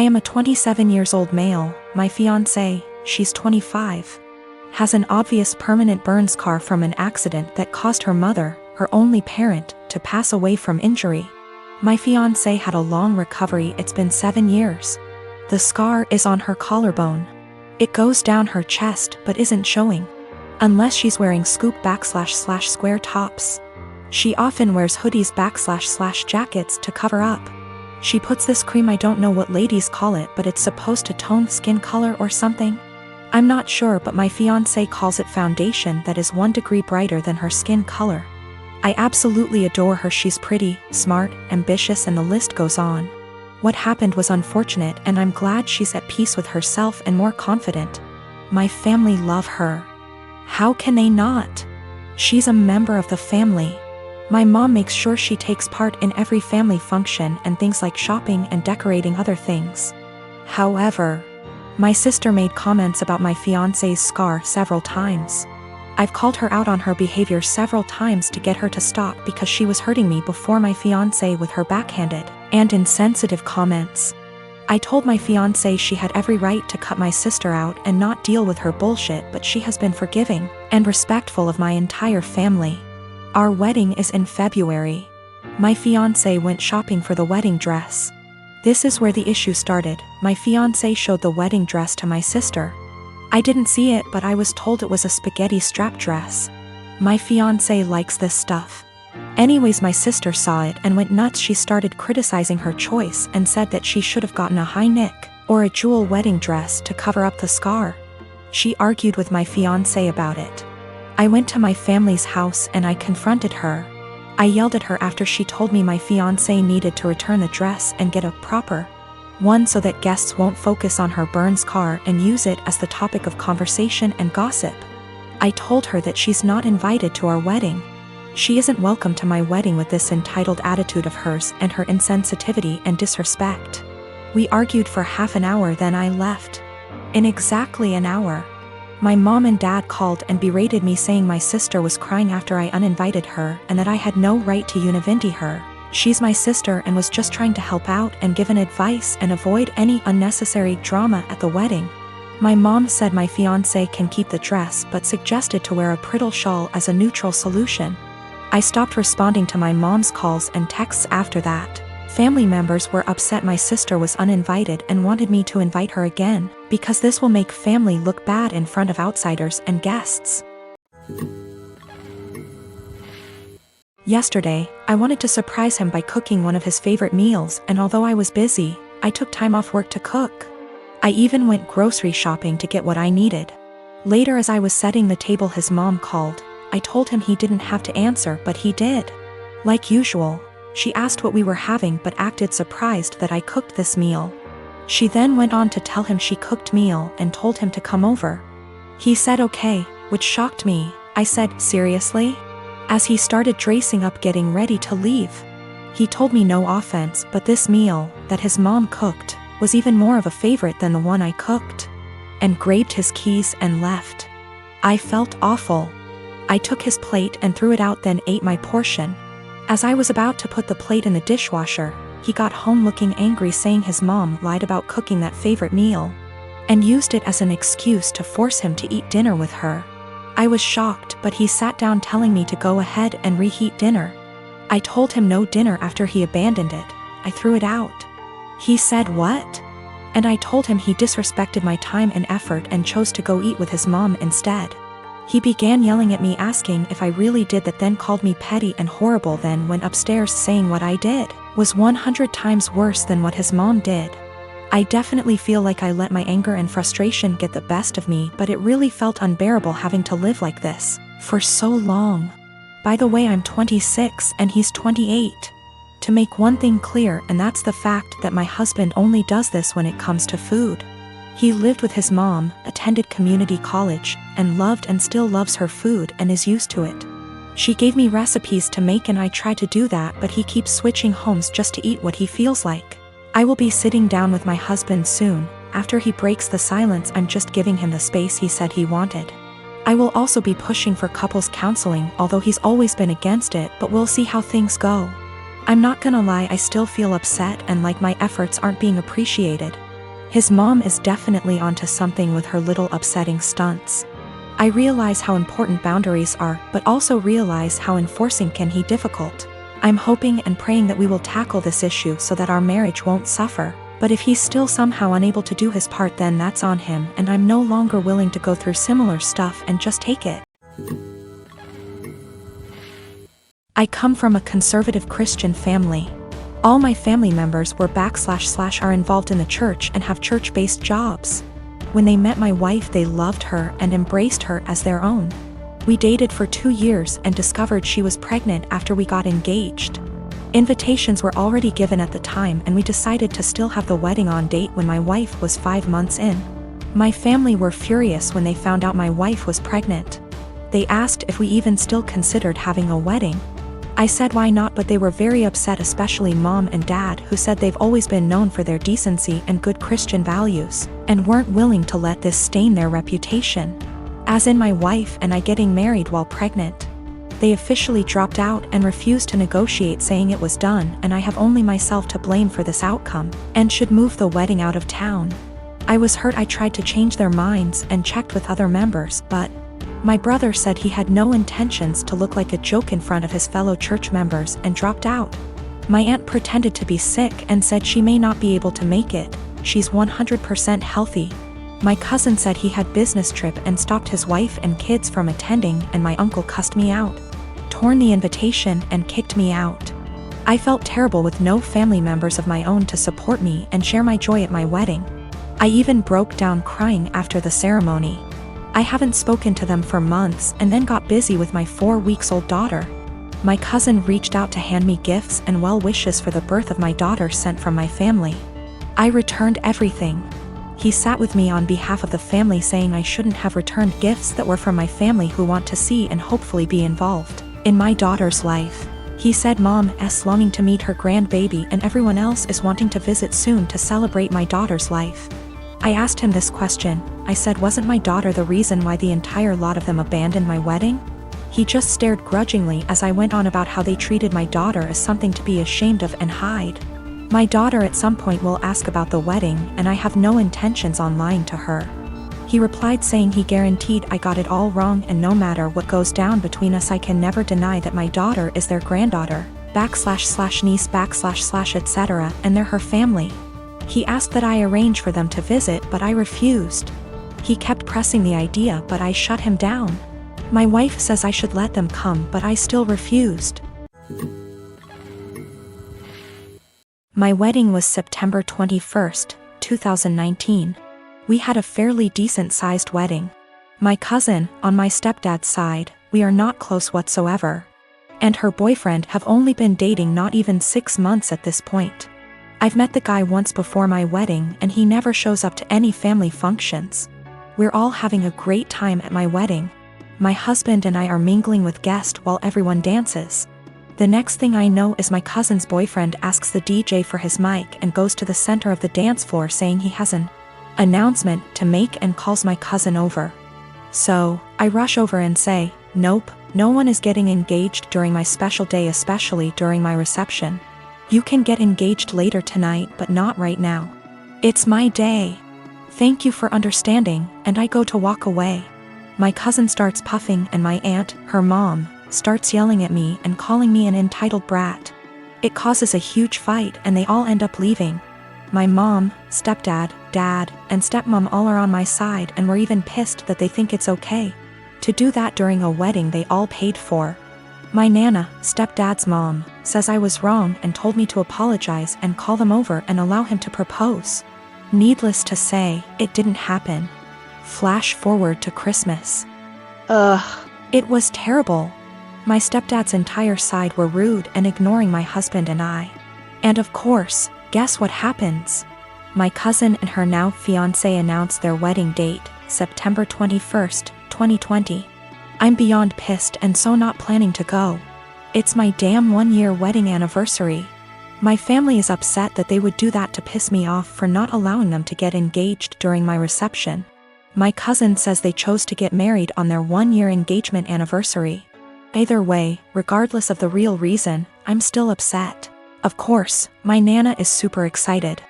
I am a 27 years old male. My fiancé, she's 25, has an obvious permanent burn scar from an accident that caused her mother, her only parent, to pass away from injury. My fiancé had a long recovery. It's been 7 years. The scar is on her collarbone. It goes down her chest but isn't showing. Unless she's wearing scoop / square tops. She often wears hoodies / jackets to cover up. She puts this cream, I don't know what ladies call it, but it's supposed to tone skin color or something. I'm not sure, but my fiancé calls it foundation that is 1 degree brighter than her skin color. I absolutely adore her. She's pretty, smart, ambitious, and the list goes on. What happened was unfortunate, and I'm glad she's at peace with herself and more confident. My family love her. How can they not? She's a member of the family. My mom makes sure she takes part in every family function and things like shopping and decorating other things. However, my sister made comments about my fiancé's scar several times. I've called her out on her behavior several times to get her to stop because she was hurting me before my fiancé with her backhanded and insensitive comments. I told my fiancé she had every right to cut my sister out and not deal with her bullshit, but she has been forgiving and respectful of my entire family. Our wedding is in February. My fiancé went shopping for the wedding dress. This is where the issue started. My fiancé showed the wedding dress to my sister. I didn't see it, but I was told it was a spaghetti strap dress. My fiancé likes this stuff. Anyways, my sister saw it and went nuts. She started criticizing her choice and said that she should have gotten a high neck or a jewel wedding dress to cover up the scar. She argued with my fiancé about it. I went to my family's house and I confronted her. I yelled at her after she told me my fiancé needed to return the dress and get a proper one so that guests won't focus on her burn scar and use it as the topic of conversation and gossip. I told her that she's not invited to our wedding. She isn't welcome to my wedding with this entitled attitude of hers and her insensitivity and disrespect. We argued for half an hour, then I left. In exactly an hour, my mom and dad called and berated me, saying my sister was crying after I uninvited her and that I had no right to univindi her. She's my sister and was just trying to help out and give an advice and avoid any unnecessary drama at the wedding. My mom said my fiancé can keep the dress but suggested to wear a bridal shawl as a neutral solution. I stopped responding to my mom's calls and texts after that. Family members were upset my sister was uninvited and wanted me to invite her again, because this will make family look bad in front of outsiders and guests. Yesterday, I wanted to surprise him by cooking one of his favorite meals, and although I was busy, I took time off work to cook. I even went grocery shopping to get what I needed. Later, as I was setting the table, his mom called. I told him he didn't have to answer, but he did. Like usual, she asked what we were having but acted surprised that I cooked this meal. She then went on to tell him she cooked meal and told him to come over. He said okay, which shocked me. I said, seriously? As he started dressing up getting ready to leave. He told me no offense, but this meal that his mom cooked was even more of a favorite than the one I cooked. And grabbed his keys and left. I felt awful. I took his plate and threw it out, then ate my portion. As I was about to put the plate in the dishwasher, he got home looking angry, saying his mom lied about cooking that favorite meal and used it as an excuse to force him to eat dinner with her. I was shocked, but he sat down telling me to go ahead and reheat dinner. I told him no dinner after he abandoned it. I threw it out. He said what? And I told him he disrespected my time and effort and chose to go eat with his mom instead. He began yelling at me, asking if I really did that, then called me petty and horrible, then went upstairs saying what I did was 100 times worse than what his mom did. I definitely feel like I let my anger and frustration get the best of me, but it really felt unbearable having to live like this for so long. By the way, I'm 26 and he's 28. To make one thing clear, and that's the fact that my husband only does this when it comes to food. He lived with his mom, attended community college, and loved and still loves her food and is used to it. She gave me recipes to make and I try to do that, but he keeps switching homes just to eat what he feels like. I will be sitting down with my husband soon. After he breaks the silence, I'm just giving him the space he said he wanted. I will also be pushing for couples counseling, although he's always been against it, but we'll see how things go. I'm not gonna lie, I still feel upset and like my efforts aren't being appreciated. His mom is definitely onto something with her little upsetting stunts. I realize how important boundaries are, but also realize how enforcing can be difficult. I'm hoping and praying that we will tackle this issue so that our marriage won't suffer. But if he's still somehow unable to do his part, then that's on him, and I'm no longer willing to go through similar stuff and just take it. I come from a conservative Christian family. All my family members were / are involved in the church and have church-based jobs. When they met my wife, they loved her and embraced her as their own. We dated for 2 years and discovered she was pregnant after we got engaged. Invitations were already given at the time, and we decided to still have the wedding on date when my wife was 5 months in. My family were furious when they found out my wife was pregnant. They asked if we even still considered having a wedding. I said why not, but they were very upset, especially mom and dad, who said they've always been known for their decency and good Christian values, and weren't willing to let this stain their reputation. As in my wife and I getting married while pregnant. They officially dropped out and refused to negotiate, saying it was done and I have only myself to blame for this outcome, and should move the wedding out of town. I was hurt. I tried to change their minds and checked with other members, but my brother said he had no intentions to look like a joke in front of his fellow church members and dropped out. My aunt pretended to be sick and said she may not be able to make it. She's 100% healthy. My cousin said he had business trip and stopped his wife and kids from attending, and my uncle cussed me out, torn the invitation, and kicked me out. I felt terrible with no family members of my own to support me and share my joy at my wedding. I even broke down crying after the ceremony. I haven't spoken to them for months and then got busy with my 4-week-old daughter. My cousin reached out to hand me gifts and well wishes for the birth of my daughter sent from my family. I returned everything. He sat with me on behalf of the family, saying I shouldn't have returned gifts that were from my family who want to see and hopefully be involved in my daughter's life. He said Mom's longing to meet her grandbaby and everyone else is wanting to visit soon to celebrate my daughter's life. I asked him this question. I said, wasn't my daughter the reason why the entire lot of them abandoned my wedding? He just stared grudgingly as I went on about how they treated my daughter as something to be ashamed of and hide. My daughter at some point will ask about the wedding, and I have no intentions on lying to her. He replied saying he guaranteed I got it all wrong, and no matter what goes down between us I can never deny that my daughter is their granddaughter, //niece / etc., and they're her family. He asked that I arrange for them to visit, but I refused. He kept pressing the idea, but I shut him down. My wife says I should let them come, but I still refused. My wedding was September 21st, 2019. We had a fairly decent-sized wedding. My cousin, on my stepdad's side, we are not close whatsoever, and her boyfriend have only been dating not even 6 months at this point. I've met the guy once before my wedding and he never shows up to any family functions. We're all having a great time at my wedding. My husband and I are mingling with guests while everyone dances. The next thing I know is my cousin's boyfriend asks the DJ for his mic and goes to the center of the dance floor saying he has an announcement to make and calls my cousin over. So, I rush over and say, nope, no one is getting engaged during my special day, especially during my reception. You can get engaged later tonight, but not right now. It's my day. Thank you for understanding, and I go to walk away. My cousin starts puffing and my aunt, her mom, starts yelling at me and calling me an entitled brat. It causes a huge fight and they all end up leaving. My mom, stepdad, dad, and stepmom all are on my side and were even pissed that they think it's okay to do that during a wedding they all paid for. My nana, stepdad's mom, says I was wrong and told me to apologize and call them over and allow him to propose. Needless to say, it didn't happen. Flash forward to Christmas. It was terrible. My stepdad's entire side were rude and ignoring my husband and I. And of course, guess what happens? My cousin and her now fiancé announced their wedding date, September 21st, 2020. I'm beyond pissed and so not planning to go. It's my damn 1-year wedding anniversary. My family is upset that they would do that to piss me off for not allowing them to get engaged during my reception. My cousin says they chose to get married on their 1-year engagement anniversary. Either way, regardless of the real reason, I'm still upset. Of course, my nana is super excited.